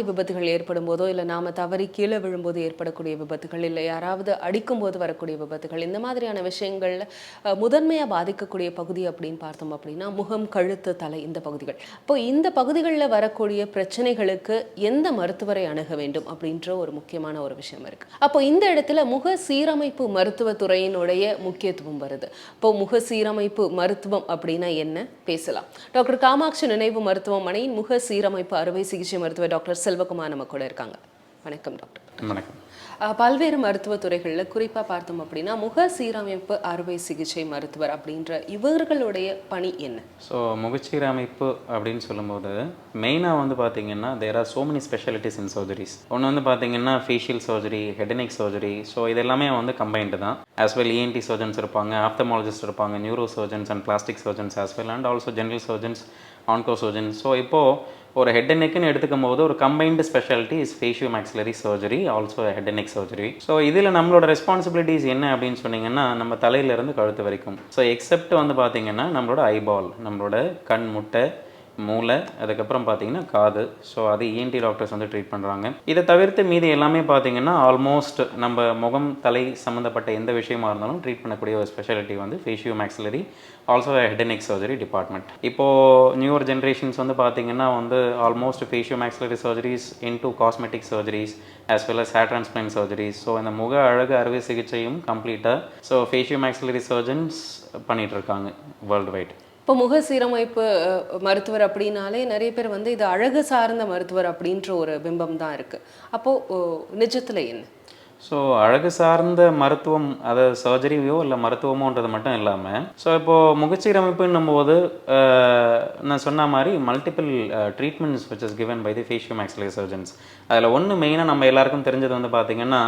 சாலை விபத்துகள் ஏற்படும் போதோ, இல்ல நாம தவறி கீழ விழும்போது ஏற்படக்கூடிய விபத்துகள், இல்ல யாராவது அடிக்கும்போது வரக்கூடிய விபத்துகள், இந்த மாதிரியான விஷயங்கள்ல முதன்மையா பாதிக்கக்கூடிய பகுதி அப்படின்னு பார்த்தோம் அப்படின்னா, முகம், கழுத்து, தலை இந்த பகுதிகள். அப்போ இந்த பகுதிகள்ல வரக்கூடிய பிரச்சனைகளுக்கு எந்த மருத்துவரை அணுக வேண்டும் அப்படின்ற ஒரு முக்கியமான ஒரு விஷயம் இருக்கு. அப்போ இந்த இடத்துல முக சீரமைப்பு மருத்துவ துறையினுடைய முக்கியத்துவம் வருது. இப்போ முக சீரமைப்பு மருத்துவம் அப்படின்னா என்ன பேசலாம். டாக்டர் காமாட்சி நினைவு மருத்துவமனையின் முக சீரமைப்பு அறுவை சிகிச்சை மருத்துவர் டாக்டர் செல்வகுமார் நம்ம கூட இருக்காங்க. வணக்கம் டாக்டர். வணக்கம். பல்வேறு மருத்துவ துறைகளில் குறிப்பாக பார்த்தோம் அப்படின்னா முக சீரமைப்பு அறுவை சிகிச்சை மருத்துவர் அப்படின்ற இவர்களுடைய பணி என்ன? ஸோ முகச்சீரமைப்பு அப்படின்னு சொல்லும்போது மெயினாக வந்து பார்த்தீங்கன்னா there are so many specialities in surgeries. ஒன்று வந்து பார்த்தீங்கன்னா facial surgery, head and neck surgery. So இது எல்லாமே வந்து கம்பைன்டு தான். ஆஸ் வெல் இஎன்டி சர்ஜன்ஸ் இருப்பாங்க, ஆப்தமாலஜிஸ்ட் இருப்பாங்க, neuro surgeons and plastic surgeons as well and also general surgeons, onco surgeons. So இப்போது ஒரு ஹெட் அண்ட் நெக்குன்னு எடுத்துக்கும் போது ஒரு combined speciality is facio maxillary surgery, also head and neck surgery. So இதில் நம்மளோட ரெஸ்பான்சிபிலிட்டிஸ் என்ன அப்படின்னு சொன்னீங்கன்னா நம்ம தலையிலேருந்து கழுத்து வரைக்கும். ஸோ எக்ஸப்ட் வந்து பார்த்தீங்கன்னா நம்மளோட ஐபால், நம்மளோட கண் முட்டை, மூளை, அதுக்கப்புறம் பார்த்தீங்கன்னா காது. ஸோ அது இஎன்டி டாக்டர்ஸ் வந்து ட்ரீட் பண்ணுறாங்க. இதை தவிர்த்து மீதி எல்லாமே பார்த்தீங்கன்னா ஆல்மோஸ்ட் நம்ம முகம் தலை சம்மந்தப்பட்ட எந்த விஷயமா இருந்தாலும் ட்ரீட் பண்ணக்கூடிய ஒரு ஸ்பெஷாலிட்டி வந்து facio maxillary, also head and neck surgery department. இப்போது நியூவர் ஜென்ரேஷன்ஸ் வந்து பார்த்தீங்கன்னா வந்து almost facio maxillary surgeries into cosmetic surgeries as well as hair transplant surgeries. So இந்த முக அழகு அறுவை சிகிச்சையும் கம்ப்ளீட்டாக ஸோ ஃபேஷியோ மேக்ஸிலரி சர்ஜன்ஸ் பண்ணிகிட்டு இருக்காங்க வேர்ல்டு வைட். இப்போ முக சீரமைப்பு மருத்துவர் அப்படின்னாலே நிறைய பேர் வந்து இது அழகு சார்ந்த மருத்துவர் அப்படின்ற ஒரு பிம்பம் தான் இருக்குது. அப்போது நிஜத்தில் என்ன? ஸோ அழகு சார்ந்த மருத்துவம், அது சர்ஜரியோ இல்லை மருத்துவமோன்றது மட்டும் இல்லாமல் ஸோ இப்போது முகச்சீரமைப்புன்னும் போது நான் சொன்ன மாதிரி multiple treatments which is given by the facio maxillary surgeons. அதில் ஒன்று மெயினாக நம்ம எல்லாருக்கும் தெரிஞ்சது வந்து பார்த்திங்கன்னா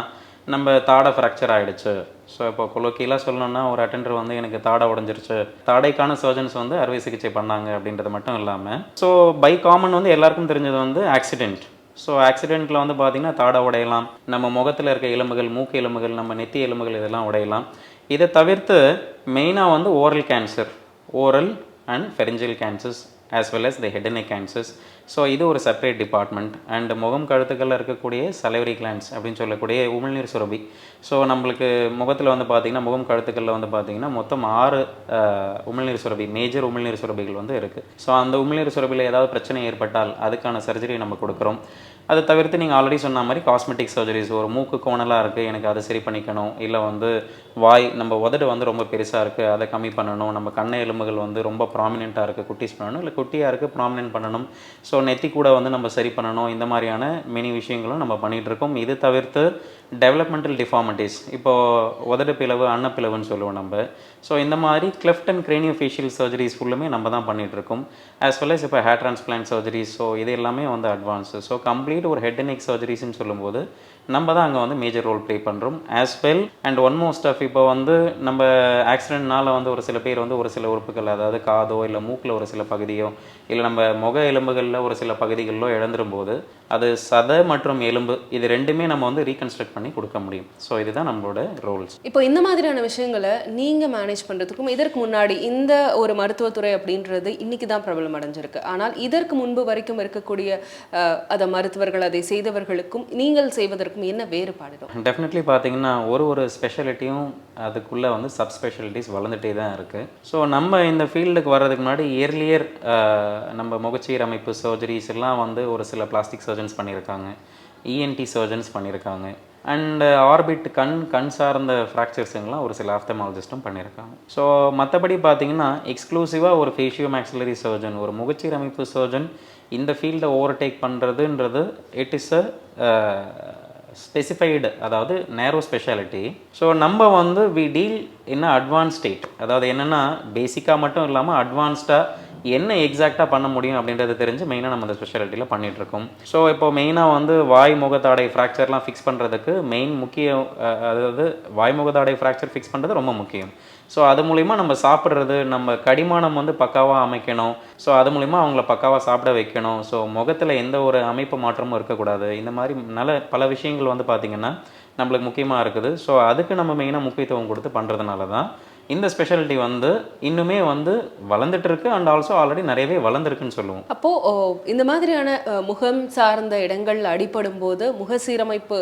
நம்ம தாடை ஃப்ராக்சர் ஆகிடுச்சு. ஸோ இப்போ கொலோக்கியலாக சொல்லணும்னா ஒரு அட்டெண்டர் வந்து எனக்கு தாடை உடஞ்சிருச்சு, தாடைக்கான சர்ஜன்ஸ் வந்து அறுவை சிகிச்சை பண்ணாங்க அப்படின்றது மட்டும் இல்லாமல் ஸோ பை காமன் வந்து எல்லாருக்கும் தெரிஞ்சது வந்து ஆக்சிடெண்ட். ஸோ ஆக்சிடெண்ட்டில் வந்து பார்த்திங்கன்னா தாடை உடையலாம், நம்ம முகத்தில் இருக்க எலும்புகள், மூக்கு எலும்புகள், நம்ம நெத்தி எலும்புகள் இதெல்லாம் உடையலாம். இதை தவிர்த்து மெயினாக வந்து oral cancer, oral and pharyngeal cancers as well as the head and neck cancers. So இது ஒரு செப்பரேட் டிபார்ட்மெண்ட். அண்ட் முகம் கழுத்துக்களில் இருக்கக்கூடிய salivary glands அப்படின்னு சொல்லக்கூடிய உமிழ்நீர் சுரப்பி. ஸோ நம்மளுக்கு முகத்தில் வந்து பார்த்திங்கன்னா முகம் கழுத்துக்களில் வந்து பார்த்திங்கன்னா மொத்தம் 6 உமிழ்நீர் சுரப்பி, மேஜர் உமிழ்நீர் சுரப்பிகள் வந்து இருக்குது. ஸோ அந்த உமிழ்நீர் சுரப்பியில் ஏதாவது பிரச்சனை ஏற்பட்டால் அதுக்கான சர்ஜரி நம்ம கொடுக்குறோம். அதை தவிர்த்து நீங்கள் ஆல்ரெடி சொன்ன மாதிரி காஸ்மெட்டிக் சர்ஜரிஸ், ஒரு மூக்கு கோணலாக இருக்குது எனக்கு அதை சரி பண்ணிக்கணும், இல்லை வந்து வாய் நம்ம உதடு வந்து ரொம்ப பெருசாக இருக்குது அதை கம்மி பண்ணணும், நம்ம கண்ணை எலும்புகள் வந்து ரொம்ப ப்ராமினெண்ட்டாக இருக்குது குட்டிஸ் பண்ணணும், இல்லை குட்டியாக இருக்குது ப்ராமினென்ட் பண்ணணும், ஸோ நெத்தி கூட வந்து நம்ம சரி பண்ணணும். இந்த மாதிரியான மெனி விஷயங்களும் நம்ம பண்ணிகிட்ருக்கோம். இது தவிர்த்து டெவலப்மெண்டல் டிஃபார்மிட்டிஸ், இப்போது உதடு பிளவு, அன்னப்பிளவுன்னு சொல்லுவோம் நம்ம. ஸோ இந்த மாதிரி cleft and cranio facial surgeries ஃபுல்லுமே நம்ம தான் பண்ணிகிட்ருக்கோம். ஆஸ் வெல் அஸ் இப்போ ஹேர் டிரான்ஸ்பிளான்ட் சர்ஜரிஸ். ஸோ இது எல்லாமே வந்து அட்வான்ஸு. ஸோ கம்ப்ளீட் ஒரு ஹெட் அண்ட் நெக் சர்ஜரிஸ்ன்னு சொல்லும்போது நம்ம தான் அங்கே வந்து மேஜர் ரோல் ப்ளே பண்ணுறோம். As well and one more stuff, இப்போ வந்து நம்ம ஆக்சிடென்ட்னால வந்து ஒரு சில பேர் வந்து ஒரு சில உறுப்புகள், அதாவது காதோ இல்லை மூக்கில் ஒரு சில பகுதியோ இல்லை நம்ம முக எலும்புகளில் ஒரு சில பகுதிகளிலோ இழந்துரும் போது அது சதை மற்றும் எலும்பு இது ரெண்டுமே நம்ம வந்து ரீகன்ஸ்ட்ரக்ட் பண்ணி கொடுக்க முடியும். ஸோ இதுதான் நம்மளோட ரோல்ஸ். இப்போ இந்த மாதிரியான விஷயங்களை நீங்கள் மேனேஜ் பண்ணுறதுக்கும் இதற்கு முன்னாடி இந்த ஒரு மருத்துவத்துறை அப்படின்றது இன்னைக்கு தான் பிரபலம் அடைஞ்சிருக்கு. ஆனால் இதற்கு முன்பு வரைக்கும் இருக்கக்கூடிய அதை மருத்துவர்கள் அதை செய்தவர்களுக்கும் நீங்கள் செய்வதற்கும் என்ன வேறுபாடுகள்? டெஃபினெட்லி பார்த்தீங்கன்னா ஒரு ஸ்பெஷாலிட்டியும் அதுக்குள்ளே வந்து சப் ஸ்பெஷாலிட்டிஸ் வளர்ந்துட்டே தான் இருக்குது. ஸோ நம்ம இந்த ஃபீல்டுக்கு வர்றதுக்கு முன்னாடி இயர்லியர் நம்ம முகச்சீரமைப்பு சர்ஜரிஸ் எல்லாம் வந்து ஒரு சில பிளாஸ்டிக் சர்ஜன்ஸ் பண்ணியிருக்காங்க, இஎன்டி சர்ஜன்ஸ் பண்ணியிருக்காங்க, அண்டு ஆர்பிட் கண் சார்ந்த ஃப்ராக்சர்ஸுங்கெலாம் ஒரு சில ஆப்தமாலஜிஸ்ட்டும் பண்ணியிருக்காங்க. ஸோ மற்றபடி பார்த்திங்கன்னா எக்ஸ்க்ளூசிவாக ஒரு ஃபேஷியோ மேக்ஸிலரி சர்ஜன், ஒரு முகச்சீரமைப்பு சர்ஜன் இந்த ஃபீல்டை ஓவர்டேக் பண்ணுறதுன்றது இட் இஸ் அ ஸ்பெசிஃபைடு, அதாவது நேரோ ஸ்பெஷாலிட்டி. ஸோ நம்ம வந்து we deal in advance state, அதாவது என்னென்னா பேசிக்காக மட்டும் இல்லாமல் அட்வான்ஸ்டாக என்ன எக்ஸாக்டாக பண்ண முடியும் அப்படின்றது தெரிஞ்சு மெயினாக நம்ம அந்த ஸ்பெஷாலிட்டியில் பண்ணிகிட்ருக்கோம். ஸோ இப்போ மெயினாக வந்து வாய் முகத்தாடை ஃப்ராக்சர்லாம் ஃபிக்ஸ் பண்ணுறதுக்கு மெயின் முக்கியம், அதாவது வாய் முகத்தாடை ஃப்ராக்சர் ஃபிக்ஸ் பண்ணுறது ரொம்ப முக்கியம். ஸோ அது மூலிமா நம்ம சாப்பிட்றது, நம்ம கடிமானம் வந்து பக்காவாக அமைக்கணும். ஸோ அது மூலிமா அவங்கள பக்காவாக சாப்பிட வைக்கணும். ஸோ முகத்தில் எந்த ஒரு அமைப்பு மாற்றமும் இருக்கக்கூடாது. இந்த மாதிரி பல விஷயங்கள் வந்து பார்த்திங்கன்னா நம்மளுக்கு முக்கியமாக இருக்குது. ஸோ அதுக்கு நம்ம மெயினாக முக்கியத்துவம் கொடுத்து பண்ணுறதுனால தான் இந்த ஸ்பெஷாலிட்டி வந்து இன்னுமே வந்து வளர்ந்துட்டு இருக்கு அண்ட் ஆல்சோ ஆல்ரெடி நிறையவே வளர்ந்துருக்குன்னு சொல்லுவோம். அப்போ இந்த மாதிரியான முகம் சார்ந்த இடங்கள்ல அடிபடும் போது முக சீரமைப்பு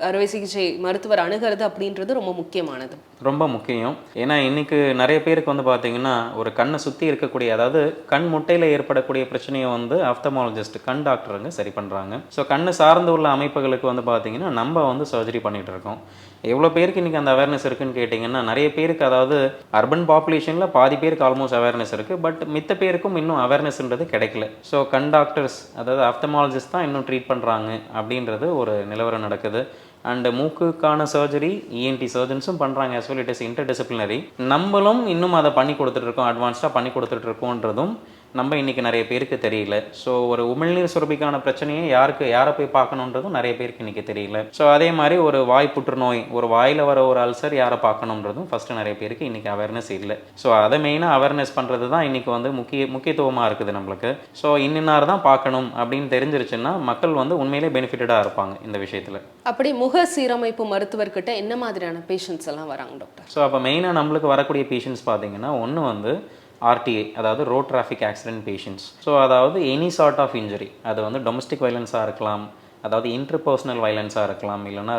அறுவை சிகிச்சை மருத்துவர் அணுகிறது அப்படின்றது ரொம்ப முக்கியமானது. ரொம்ப முக்கியம். ஏன்னா இன்னைக்கு நிறைய பேருக்கு வந்து பார்த்தீங்கன்னா ஒரு கண்ணை சுற்றி இருக்கக்கூடிய, அதாவது கண் முட்டையில் ஏற்படக்கூடிய பிரச்சனையை வந்து ஆப்தமாலஜிஸ்ட் கண் டாக்டருங்க சரி பண்ணுறாங்க. ஸோ கண்ணு சார்ந்து உள்ள அமைப்புகளுக்கு வந்து பார்த்தீங்கன்னா நம்ம வந்து சர்ஜரி பண்ணிகிட்டு இருக்கோம். எவ்வளோ பேருக்கு இன்றைக்கி அந்த அவேர்னஸ் இருக்குன்னு கேட்டிங்கன்னா நிறைய பேருக்கு, அதாவது அர்பன் பாப்புலேஷனில் பாதி பேருக்கு ஆல்மோஸ்ட் அவேர்னஸ் இருக்குது. பட் மித்த பேருக்கும் இன்னும் அவேர்னஸ்ன்றது கிடைக்கல. ஸோ கண் டாக்டர்ஸ், அதாவது ஆப்தமாலஜிஸ்ட் தான் இன்னும் ட்ரீட் பண்ணுறாங்க அப்படின்றது ஒரு நிலவரம் நடக்குது. அண்டு மூக்குக்கான சர்ஜரி இஎன்டி சர்ஜன்ஸும் பண்ணுறாங்க. As well it is interdisciplinary. நம்மளும் இன்னும் அதை பண்ணி கொடுத்துட்ருக்கோம், அட்வான்ஸ்டாக பண்ணி கொடுத்துட்ருக்கோன்றதும் நம்ம இன்றைக்கி நிறைய பேருக்கு தெரியல. ஸோ ஒரு உமிழ்நீர் சுரப்பிக்கான பிரச்சனையை யாரை போய் பார்க்கணுன்றதும் நிறைய பேருக்கு இன்றைக்கி தெரியல. ஸோ அதே மாதிரி ஒரு வாய் புற்றுநோய், ஒரு வாயில் வர ஒரு அல்சர் யாரை பார்க்கணுன்றதும் ஃபஸ்ட்டு நிறைய பேருக்கு இன்றைக்கி அவேர்னஸ் இல்லை. ஸோ அதை மெயினாக அவேர்னஸ் பண்ணுறது தான் இன்றைக்கி வந்து முக்கியத்துவமாக இருக்குது நம்மளுக்கு. ஸோ இன்னார் தான் பார்க்கணும் அப்படின்னு தெரிஞ்சிருச்சுன்னா மக்கள் வந்து உண்மையிலே பெனிஃபிட்டடாக இருப்பாங்க இந்த விஷயத்தில். அப்படி முக சீரமைப்பு மருத்துவர்கிட்ட என்ன மாதிரியான பேஷண்ட்ஸ் எல்லாம் வராங்க டாக்டர்? ஸோ அப்போ மெயினாக நம்மளுக்கு வரக்கூடிய பேஷண்ட்ஸ் பார்த்தீங்கன்னா ஒன்று வந்து ஆர்டிஏ, அதாவது road traffic accident patients. So அதாவது எனி சார்ட் ஆஃப் இன்ஜுரி, அது வந்து டொமஸ்டிக் வயலன்ஸாக இருக்கலாம், அதாவது இன்டர்பர்சனல் வயலன்ஸாக இருக்கலாம், இல்லைன்னா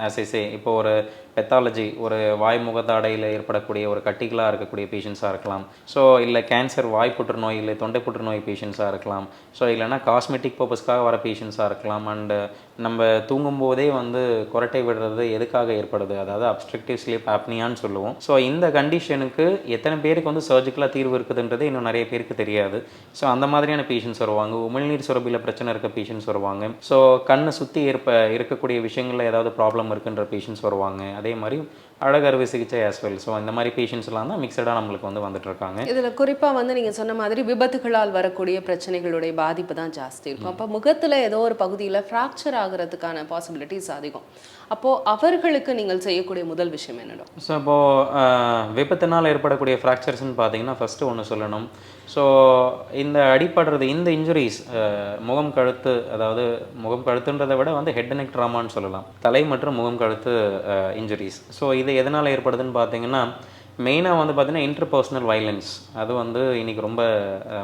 ஆஸ்ஐசே இப்போ ஒரு பெத்தாலஜி, ஒரு வாய் முகத்தாடையில் ஏற்படக்கூடிய ஒரு கட்டிகளாக இருக்கக்கூடிய பேஷண்ட்ஸாக இருக்கலாம். ஸோ இல்லை கேன்சர், வாய் புற்றுநோய், இல்லை தொண்டை புற்றுநோய் பேஷண்ட்ஸாக இருக்கலாம். ஸோ இல்லைனா காஸ்மெட்டிக் பர்பஸ்க்காக வர பேஷண்ட்ஸாக இருக்கலாம். அண்டு நம்ம தூங்கும்போதே வந்து குரட்டை விடுறது எதுக்காக ஏற்படுது, அதாவது அப்ஸ்ட்ரக்டிவ் ஸ்லீப் ஆப்னியான்னு சொல்லுவோம். ஸோ இந்த கண்டிஷனுக்கு எத்தனை பேருக்கு வந்து சர்ஜிக்கலாக தீர்வு இருக்குதுன்றது இன்னும் நிறைய பேருக்கு தெரியாது. ஸோ அந்த மாதிரியான பேஷண்ட்ஸ் வருவாங்க. உமிழ்நீர் சுரப்பியில் பிரச்சனை இருக்க பேஷண்ட்ஸ் வருவாங்க. ஸோ கண்ணை சுற்றி இருக்கக்கூடிய விஷயங்களில் ஏதாவது ப்ராப்ளம் இருக்குன்ற பேஷண்ட்ஸ் வருவாங்க. அதே மாதிரி அழகு அறுவை சிகிச்சை ஆஸ் வெல். ஸோ இந்த மாதிரி பேஷண்ட்ஸ்லாம் தான் மிக்சடாக நம்மளுக்கு வந்து வந்துட்டு இருக்காங்க. இதில் குறிப்பாக வந்து நீங்கள் சொன்ன மாதிரி விபத்துகளால் வரக்கூடிய பிரச்சனைகளுடைய பாதிப்பு தான் ஜாஸ்தி இருக்கும். அப்போ முகத்தில் ஏதோ ஒரு பகுதியில் ஃப்ராக்சர் ஆகிறதுக்கான பாசிபிலிட்டிஸ் அதிகம். அப்போது அவர்களுக்கு நீங்கள் செய்யக்கூடிய முதல் விஷயம் என்னடும்? ஸோ இப்போது விபத்தினால் ஏற்படக்கூடிய ஃப்ராக்சர்ஸ்ன்னு பார்த்தீங்கன்னா ஃபஸ்ட்டு ஒன்று சொல்லணும். ஸோ இந்த அடிப்படுறது, இந்த இன்ஜுரிஸ் முகம் கழுத்து, அதாவது முகம் கழுத்துன்றதை விட வந்து ஹெட் அண்ட் நெக் ட்ராமான்னு சொல்லலாம், தலை மற்றும் முகம் கழுத்து இன்ஜுரிஸ். ஸோ இது எதனால் ஏற்படுதுன்னு பார்த்தீங்கன்னா மெயினாக வந்து பார்த்தீங்கன்னா இன்டர்பர்சனல் வயலன்ஸ். அது வந்து இன்றைக்கி ரொம்ப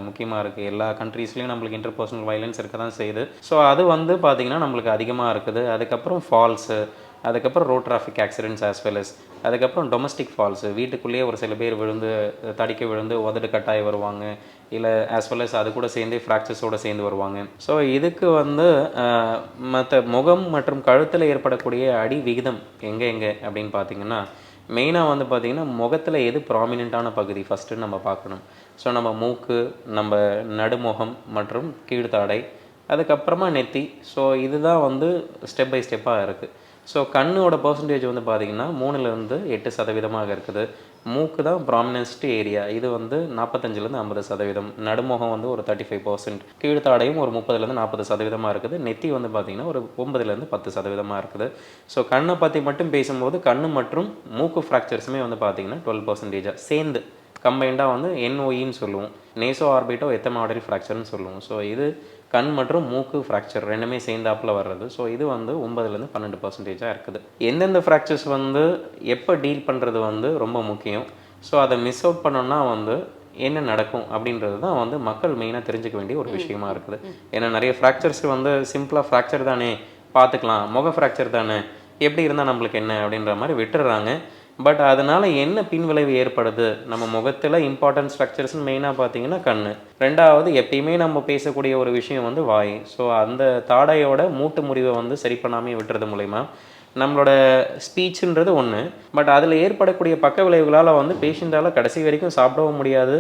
முக்கியமாக இருக்குது. எல்லா கண்ட்ரீஸ்லேயும் நம்மளுக்கு இன்டர்பர்சனல் வயலன்ஸ் இருக்க தான் செய்யுது. ஸோ அது வந்து பார்த்திங்கன்னா நம்மளுக்கு அதிகமாக இருக்குது. அதுக்கப்புறம் ஃபால்ஸு, அதுக்கப்புறம் road traffic accidents as well as, அதுக்கப்புறம் டொமஸ்டிக் ஃபால்ஸு, வீட்டுக்குள்ளேயே ஒரு சில பேர் விழுந்து தடிக்க விழுந்து உதடு கட்டாயி வருவாங்க, இல்லை ஆஸ் வெல் அஸ் அது கூட சேர்ந்து ஃப்ராக்சர்ஸோடு சேர்ந்து வருவாங்க. ஸோ இதுக்கு வந்து மற்ற முகம் மற்றும் கழுத்தில் ஏற்படக்கூடிய அடி விகிதம் எங்கே அப்படின்னு பார்த்திங்கன்னா மெயினாக வந்து பார்த்திங்கன்னா முகத்தில் எது ப்ராமினெண்ட்டான பகுதி ஃபஸ்ட்டு நம்ம பார்க்கணும். ஸோ நம்ம மூக்கு, நம்ம நடுமுகம் மற்றும் கீழ்த்தாடை, அதுக்கப்புறமா நெத்தி. ஸோ இதுதான் வந்து ஸ்டெப் பை ஸ்டெப்பாக இருக்குது. ஸோ கண்ணோட பர்சன்டேஜ் வந்து பார்த்திங்கன்னா 3-8% இருக்குது. மூக்கு தான் ப்ராமினன்ஸ்ட் ஏரியா, இது வந்து 45-50%. நடுமுகம் வந்து ஒரு 35%, கீழ்த்தாடையும் ஒரு 30-40% இருக்குது. நெத்தி வந்து பார்த்திங்கன்னா ஒரு 9-10% இருக்குது. ஸோ கண்ணை பற்றி மட்டும் பேசும்போது கண்ணு மற்றும் மூக்கு ஃப்ராக்சர்ஸுமே வந்து பார்த்திங்கன்னா 12% சேர்ந்து கம்பைண்டாக வந்து NOEன்னு சொல்லுவோம், நேசோ ஆர்பிட்டோ எத்தமாடல் ஃப்ராக்சர்னு சொல்லுவோம். ஸோ இது கண் மற்றும் மூக்கு ஃப்ராக்சர் ரெண்டுமே சேர்ந்தாப்பில் வர்றது. ஸோ இது வந்து 9-12% இருக்குது. எந்தெந்த ஃப்ராக்சர்ஸ் வந்து எப்போ டீல் பண்ணுறது வந்து ரொம்ப முக்கியம். ஸோ அதை மிஸ் அவுட் பண்ணோன்னா வந்து என்ன நடக்கும் அப்படின்றது தான் வந்து மக்கள் மெயினாக தெரிஞ்சுக்க வேண்டிய ஒரு விஷயமா இருக்குது. ஏன்னா நிறைய ஃப்ராக்சர்ஸ் வந்து சிம்பிளாக ஃப்ராக்சர் தானே பார்த்துக்கலாம், முக ஃப்ராக்சர் தானே, எப்படி இருந்தால் நம்மளுக்கு என்ன அப்படின்ற மாதிரி விட்டுடுறாங்க. பட் அதனால் என்ன பின்விளைவு ஏற்படுது, நம்ம முகத்தில் இம்பார்ட்டன்ட் ஸ்ட்ரக்சர்ஸ்னு மெயினாக பார்த்தீங்கன்னா கண், ரெண்டாவது எப்பயுமே நம்ம பேசக்கூடிய ஒரு விஷயம் வந்து வாய். ஸோ அந்த தாடையோட மூட்டு முறிவை வந்து சரி பண்ணாமல் விட்டுறது மூலயமா நம்மளோட ஸ்பீச்சுன்றது ஒன்று, பட் அதில் ஏற்படக்கூடிய பக்க விளைவுகளால் வந்து பேஷண்ட்டால் கடைசி வரைக்கும் சாப்பிடவும் முடியாது,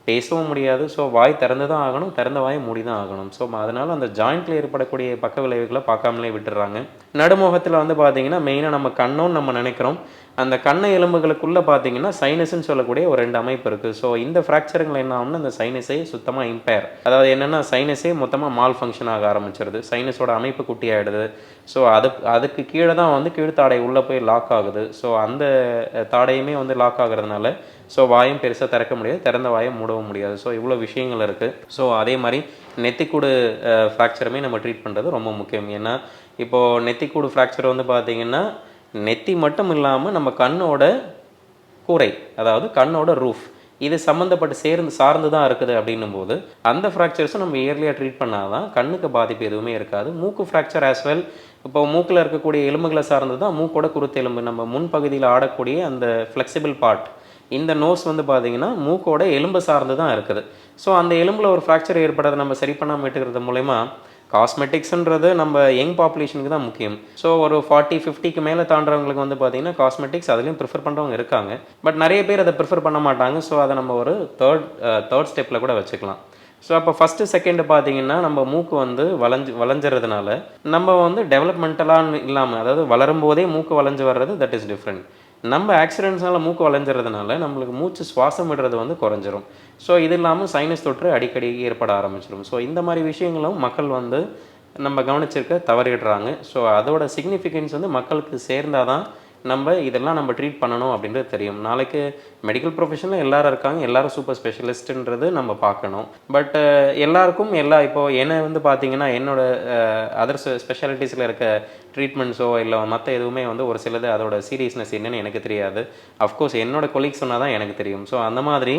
பேசவும் முடியாது. ஸோ வாய் திறந்து தான் ஆகணும், திறந்த வாயை மூடி தான் ஆகணும். ஸோ அதனால் அந்த ஜாயிண்ட்டில் ஏற்படக்கூடிய பக்க விளைவுகளை பார்க்காமலே விட்டுடுறாங்க. நடுமுகத்தில் வந்து பார்த்திங்கன்னா மெயினாக நம்ம கண்ணோன்னு நம்ம நினைக்கிறோம், அந்த கண்ணை எலும்புகளுக்குள்ளே பார்த்தீங்கன்னா சைனஸ்ன்னு சொல்லக்கூடிய ஒரு 2 அமைப்பு இருக்குது. ஸோ இந்த ஃப்ராக்சருங்கள் என்ன ஆகும்னா அந்த சைனஸே சுத்தமாக இம்பேர், அதாவது என்னென்னா சைனஸே மொத்தமாக மால் ஃபங்க்ஷன் ஆக ஆரம்பிச்சிருது, சைனஸோட அமைப்பு குட்டி ஆகிடுது. ஸோ அதுக்கு கீழே தான் வந்து கீழ்த்தாடை உள்ளே போய் லாக் ஆகுது. ஸோ அந்த தாடையுமே வந்து லாக் ஆகுறதுனால ஸோ வாயும் பெருசாக திறக்க முடியாது, திறந்த வாயும் மூடவும் முடியாது. ஸோ இவ்வளோ விஷயங்கள் இருக்குது. ஸோ அதே மாதிரி நெத்திக்கூடு ஃப்ராக்சருமே நம்ம ட்ரீட் பண்ணுறது ரொம்ப முக்கியம். ஏன்னா இப்போது நெத்திக்கூடு ஃப்ராக்சர் வந்து பார்த்திங்கன்னா நெத்தி மட்டும் இல்லாமல் நம்ம கண்ணோட கூரை, அதாவது கண்ணோட ரூஃப், இது சம்மந்தப்பட்டு சார்ந்து தான் இருக்குது அப்படின்னும் போது அந்த ஃப்ராக்சர்ஸும் நம்ம இயர்லியாக ட்ரீட் பண்ணாதான் கண்ணுக்கு பாதிப்பு எதுவுமே இருக்காது. மூக்கு ஃப்ராக்சர் ஆஸ் வெல், இப்போ மூக்கில் இருக்கக்கூடிய எலும்புகளை சார்ந்து தான் மூக்கோட குருத்து எலும்பு, நம்ம முன்பகுதியில் ஆடக்கூடிய அந்த ஃப்ளெக்சிபிள் பார்ட். இந்த நோஸ் வந்து பார்த்தீங்கன்னா மூக்கோட எலும்பு சார்ந்து தான் இருக்குது. ஸோ அந்த எலும்பில் ஒரு ஃப்ராக்சர் ஏற்படுறதை நம்ம சரி பண்ணாமல் விட்டுக்கிறது மூலமா காஸ்மெட்டிக்ஸ்ன்றது நம்ம யங் பாப்புலேஷனுக்கு தான் முக்கியம். ஸோ ஒரு 40-50க்கு மேலே தாண்டவங்களுக்கு வந்து பார்த்தீங்கன்னா காஸ்மெட்டிக்ஸ் அதுலேயும் ப்ரிஃபர் பண்ணுறவங்க இருக்காங்க. பட் நிறைய பேர் அதை ப்ரிஃபர் பண்ண மாட்டாங்க. ஸோ அதை நம்ம ஒரு தேர்ட் ஸ்டெப்பில் கூட வச்சுக்கலாம். ஸோ அப்போ ஃபஸ்ட்டு செகண்டு பார்த்தீங்கன்னா நம்ம மூக்கு வந்து வளைஞ்சிறதுனால நம்ம வந்து டெவலப்மெண்டலாக இல்லாமல், அதாவது வளரும் போதே மூக்கு வளைஞ்சு வர்றது, தட் இஸ் டிஃப்ரெண்ட். நம்ம ஆக்சிடென்ட்ஸ்னால மூக்கு வளைஞ்சிறதுனால நம்மளுக்கு மூச்சு சுவாசம் விடுறது வந்து குறைஞ்சிரும். ஸோ இது இல்லாமல் சைனஸ் தொற்று அடிக்கடி ஏற்பட ஆரம்பிச்சிடும். ஸோ இந்த மாதிரி விஷயங்களும் மக்கள் வந்து நம்ம கவனிச்சிருக்க தவறிடுறாங்க. ஸோ அதோட சிக்னிஃபிகன்ஸ் வந்து மக்களுக்கு சேர்ந்தால் தான் நம்ம இதெல்லாம் நம்ம ட்ரீட் பண்ணணும் அப்படின்றது தெரியும். நாளைக்கு மெடிக்கல் ப்ரொஃபஷனில் எல்லாரும் இருக்காங்க, எல்லாரும் சூப்பர் ஸ்பெஷலிஸ்ட்டுன்றது நம்ம பார்க்கணும். பட் எல்லாருக்கும் இப்போது என்னை வந்து பார்த்தீங்கன்னா என்னோட அதர் ஸ்பெஷாலிட்டிஸில் இருக்க ட்ரீட்மெண்ட்ஸோ இல்லை மற்ற எதுவுமே வந்து ஒரு சிலது அதோட சீரியஸ்னஸ் என்னன்னு எனக்கு தெரியாது. அஃப்கோர்ஸ் என்னோட கொலீக்ஸ் சொன்னால் தான் எனக்கு தெரியும். ஸோ அந்த மாதிரி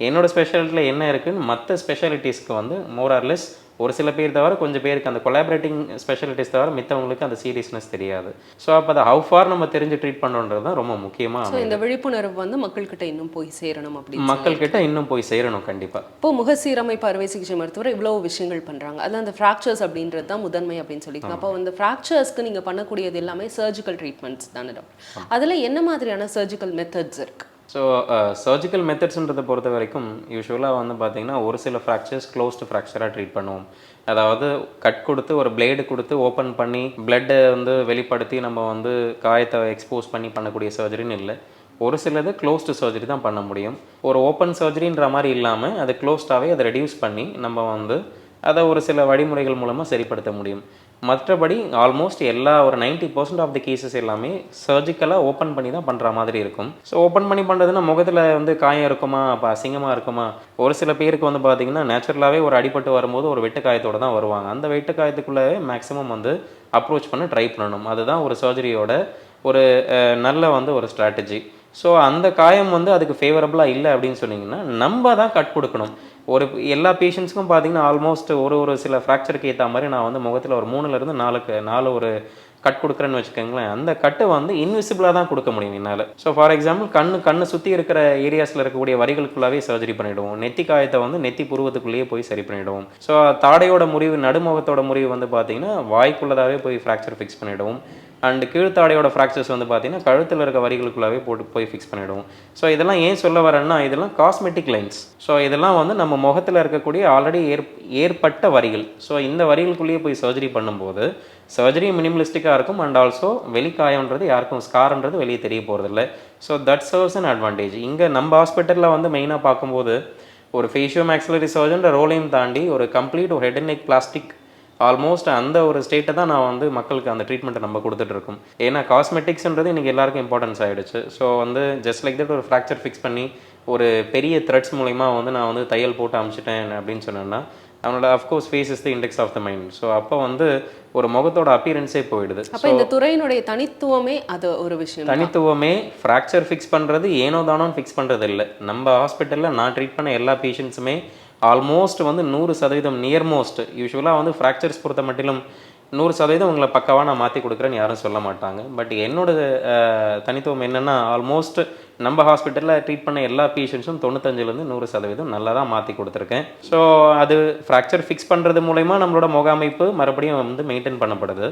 என்னோட ஸ்பெஷாலிட்டியில் என்ன இருக்குன்னு மற்ற ஸ்பெஷாலிட்டிஸ்க்கு வந்து மோர் ஆர் லெஸ் ஒரு சில பேர் தவிர கொஞ்சம் பேருக்கு அந்த கொலாபரேட்டிங் ஸ்பெஷாலிட்டிஸ் தவிர மித்தவங்களுக்கு அந்த சீரியஸ்னஸ் தெரியாது. ஸோ அப்போ அதை ஹவு ஃபார் நம்ம தெரிஞ்சு ட்ரீட் பண்ணுறது தான் ரொம்ப முக்கியமாக. இந்த விழிப்புணர்வு வந்து மக்கள்கிட்ட இன்னும் போய் சேரணும் அப்படின்னு மக்கள்கிட்ட இன்னும் போய் சேரணும் கண்டிப்பாக. இப்போ முகசீரமைப்பு அறுவை சிகிச்சை மருத்துவர் இவ்வளோ விஷயங்கள் பண்ணுறாங்க. அதில் அந்த ஃப்ராக்சர்ஸ் அப்படின்றது தான் முதன்மை அப்படின்னு சொல்லியிருக்காங்க. அப்போ அந்த ஃப்ராக்சர்ஸ்க்கு நீங்கள் பண்ணக்கூடியது எல்லாமே சர்ஜிக்கல் ட்ரீட்மெண்ட்ஸ் தானே டாக்டர்? அதில் என்ன மாதிரியான சர்ஜிக்கல் மெத்தட்ஸ் இருக்குது? ஸோ சர்ஜிக்கல் மெத்தட்ஸ்ன்றதை பொறுத்த வரைக்கும் யூஸ்வலாக வந்து பார்த்திங்கன்னா ஒரு சில ஃப்ராக்சர்ஸ் க்ளோஸ்டு ஃப்ராக்சராக ட்ரீட் பண்ணுவோம். அதாவது கட் கொடுத்து ஒரு பிளேடு கொடுத்து ஓப்பன் பண்ணி பிளட்டை வந்து வெளிப்படுத்தி நம்ம வந்து காயத்தை எக்ஸ்போஸ் பண்ணி பண்ணக்கூடிய சர்ஜரின்னு இல்லை. ஒரு சிலது க்ளோஸ்டு சர்ஜரி தான் பண்ண முடியும். ஒரு ஓப்பன் சர்ஜரின்ற மாதிரி இல்லாமல் அது க்ளோஸ்டாகவே அதை ரெடியூஸ் பண்ணி நம்ம வந்து அதை ஒரு சில வழிமுறைகள் மூலமாக சரிப்படுத்த முடியும். மற்றபடி ஆல்மோஸ்ட் ஒரு 90% ஆஃப் த கேசஸ் எல்லாமே சர்ஜிக்கலாக ஓப்பன் பண்ணி தான் பண்ணுற மாதிரி இருக்கும். ஸோ ஓப்பன் பண்ணி பண்ணுறதுன்னா முகத்தில் வந்து காயம் இருக்குமா, அப்போ அசிங்கமாக இருக்குமா? ஒரு சில பேருக்கு வந்து பார்த்திங்கன்னா நேச்சுரலாகவே ஒரு அடிபட்டு வரும்போது ஒரு வெட்டு காயத்தோடு தான் வருவாங்க. அந்த வெட்டு காயத்துக்குள்ளே மேக்ஸிமம் வந்து அப்ரோச் பண்ண ட்ரை பண்ணணும். அதுதான் ஒரு சர்ஜரியோட ஒரு நல்ல வந்து ஒரு ஸ்ட்ராட்டஜி. ஸோ அந்த காயம் வந்து அதுக்கு ஃபேவரபுளாக இல்லை அப்படின்னு சொன்னிங்கன்னா நம்ம தான் கட் கொடுக்கணும். எல்லா பேஷண்ட்ஸ்க்கும் பார்த்தீங்கன்னா ஆல்மோஸ்ட் ஒரு சில ஃப்ராக்சருக்கு ஏற்ற மாதிரி நான் வந்து முகத்தில் ஒரு 3லேருந்து 4 ஒரு கட் கொடுக்குறேன்னு வச்சுக்கோங்களேன். அந்த கட்டை வந்து இன்விசிபிளாக தான் கொடுக்க முடியும் என்னால். ஸோ ஃபார் எக்ஸாம்பிள் கண்ணு சுற்றி இருக்கிற ஏரியாஸில் இருக்கக்கூடிய வரிகளுக்குள்ளாவே சர்ஜரி பண்ணிவிடுவோம். நெத்தி காயத்தை வந்து நெத்தி புருவத்துக்குள்ளேயே போய் சரி பண்ணிவிடுவோம். ஸோ தாடையோட முறிவு, நடுமுகத்தோட முறிவு வந்து பார்த்திங்கன்னா வாய்க்குள்ளதாகவே போய் ஃப்ராக்சர் ஃபிக்ஸ் பண்ணிவிடுவோம். அண்ட் கீழ்த்தாடையோட ஃப்ராக்சர்ஸ் வந்து பார்த்திங்கன்னா கழுத்தில் இருக்க வரிகளுக்குள்ளாவே போய் ஃபிக்ஸ் பண்ணிவிடுவோம். ஸோ இதெல்லாம் ஏன் சொல்ல வரேன்னா இதெல்லாம் காஸ்மெட்டிக் லைன்ஸ். ஸோ இதெல்லாம் வந்து நம்ம முகத்தில் இருக்கக்கூடிய ஆல்ரெடி ஏற்பட்ட வரிகள். ஸோ இந்த வரிகளுக்குள்ளேயே போய் சர்ஜரி பண்ணும்போது சர்ஜரி மினிமலிஸ்டிக்காக இருக்கும். அண்ட் ஆல்சோ வெளிக்காயன்றது யாருக்கும் ஸ்கார்ன்றது வெளியே தெரிய போகிறதில்ல. So that serves an advantage. இங்கே நம்ம ஹாஸ்பிட்டலில் வந்து மெயினாக பார்க்கும்போது ஒரு ஃபேஷியோ மேக்ஸிலரி சர்ஜன்ற ரோலையும் தாண்டி ஒரு கம்ப்ளீட் ஒரு head and neck plastic almost அந்த ஒரு ஸ்டேட்டை தான் நான் வந்து மக்களுக்கு அந்த ட்ரீட்மெண்ட்டை நம்ம கொடுத்துட்ருக்கோம். ஏன்னா காஸ்மெட்டிக்ஸ்ன்றது இன்றைக்கி எல்லாருக்கும் இம்பார்ட்டன்ஸ் ஆகிடுச்சு. ஸோ வந்து ஜஸ்ட் லைக் தட் ஒரு ஃப்ராக்சர் ஃபிக்ஸ் பண்ணி ஒரு பெரிய த்ரெட்ஸ் மூலிமா வந்து நான் வந்து தையல் போட்டு அமிச்சிட்டேன் அப்படின்னு சொன்னேன்னா அவனோட of course face is the index of the mind. So அப்போ வந்து ஒரு முகத்தோட அப்பியரன்ஸே போயிடுது. அப்போ இந்த துறையினுடைய தனித்துவமே அது ஒரு விஷயம். தனித்துவமே ஃப்ராக்சர் ஃபிக்ஸ் பண்ணுறது ஏனோ தானோன்னு ஃபிக்ஸ் பண்ணுறது இல்லை. நம்ம ஹாஸ்பிட்டலில் நான் ட்ரீட் பண்ண எல்லா பேஷண்ட்ஸுமே ஆல்மோஸ்ட் வந்து 100% நியர்மோஸ்ட் யூஸ்வலாக வந்து ஃப்ராக்சர்ஸ் பொறுத்த மட்டிலும் 100% உங்களை பக்காவாக நான் மாற்றி கொடுக்குறேன்னு யாரும் சொல்ல மாட்டாங்க. பட் என்னோட தனித்துவம் என்னென்னா ஆல்மோஸ்ட் நம்ம ஹாஸ்பிட்டலில் ட்ரீட் பண்ண எல்லா பேஷண்ட்ஸும் 95லேருந்து 100% நல்லா தான் மாற்றி கொடுத்துருக்கேன். ஸோ அது ஃப்ராக்சர் ஃபிக்ஸ் பண்ணுறது மூலயமா நம்மளோட முக அமைப்பு மறுபடியும் வந்து மெயின்டைன் பண்ணப்படுது.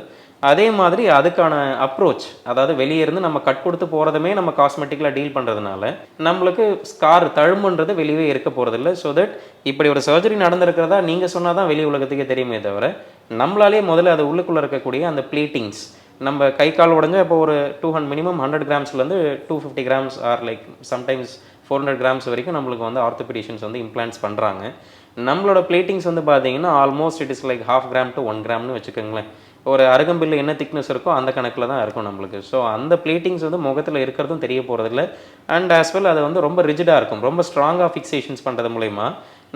அதே மாதிரி அதுக்கான அப்ரோச், அதாவது வெளியே இருந்து நம்ம கட் கொடுத்து போகிறதுமே நம்ம காஸ்மெட்டிக்கில் டீல் பண்ணுறதுனால நம்மளுக்கு ஸ்கார் தழும்புன்றது வெளியே இருக்க போகிறதில்ல. ஸோ தட் இப்படி ஒரு சர்ஜரி நடந்திருக்கிறதா நீங்கள் சொன்னால் தான் வெளி உலகத்துக்கே தெரியுமே தவிர நம்மளாலே முதல்ல அது உள்ளுக்குள்ளே இருக்கக்கூடிய அந்த பிளேட்டிங்ஸ், நம்ம கை கால் உடஞ்சா இப்போ ஒரு மினிமம் 100 கிராம்ஸ்லேருந்து 250 grams or like sometimes 400 grams வரைக்கும் நம்மளுக்கு வந்து ஆர்த்தோபெடிஷியன்ஸ் வந்து இம்ப்ளான்ட்ஸ் பண்ணுறாங்க. நம்மளோட பிளேட்டிங்ஸ் வந்து பார்த்தீங்கன்னா almost it is like 0.5 gram to 1 கிராம்னு வச்சுக்கோங்களேன். ஒரு அருகம்பில் என்ன திக்னஸ் இருக்கோ அந்த கணக்கில் தான் இருக்கும் நம்மளுக்கு. ஸோ அந்த பிளேட்டிங்ஸ் வந்து முகத்தில் இருக்கிறதும் தெரிய போகிறதில்ல. அண்ட் ஆஸ் வெல் அது வந்து ரொம்ப ரிஜிடாக இருக்கும். ரொம்ப ஸ்ட்ராங்காக ஃபிக்ஸேஷன்ஸ் பண்ணுறது மூலயமா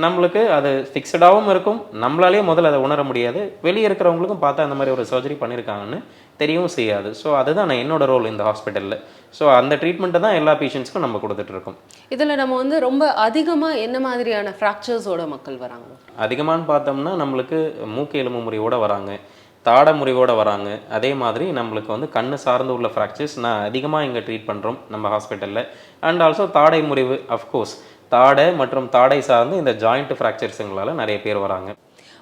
நம்மளுக்கு அது ஃபிக்ஸடாகவும் இருக்கும், நம்மளாலேயே முதல்ல அதை உணர முடியாது, வெளியே இருக்கிறவங்களுக்கும் பார்த்தா அந்த மாதிரி ஒரு சர்ஜரி பண்ணியிருக்காங்கன்னு தெரியவும் செய்யாது. ஸோ அதுதான் நான் என்னோட ரோல் இந்த ஹாஸ்பிட்டலில். ஸோ அந்த ட்ரீட்மெண்ட்டை தான் எல்லா பேஷண்ட்ஸ்க்கும் நம்ம கொடுத்துட்ருக்கோம். இதில் நம்ம வந்து ரொம்ப அதிகமாக என்ன மாதிரியான ஃப்ராக்சர்ஸோட மக்கள் வராங்க? அதிகமானு பார்த்தோம்னா நம்மளுக்கு மூக்கு எலும்பு முறிவோடு வராங்க, தாடை முறிவோடு வராங்க, அதே மாதிரி நம்மளுக்கு வந்து கண்ணு சார்ந்து உள்ள ஃப்ராக்சர்ஸ் நான் அதிகமாக இங்கே ட்ரீட் பண்ணுறோம் நம்ம ஹாஸ்பிட்டலில். அண்ட் ஆல்சோ தாடை முறிவு, அஃப்கோர்ஸ் தாடை மற்றும் தாடை சார்ந்து இந்த ஜாயிண்ட் ஃப்ராக்சர்ஸுங்களால் நிறைய பேர் வராங்க.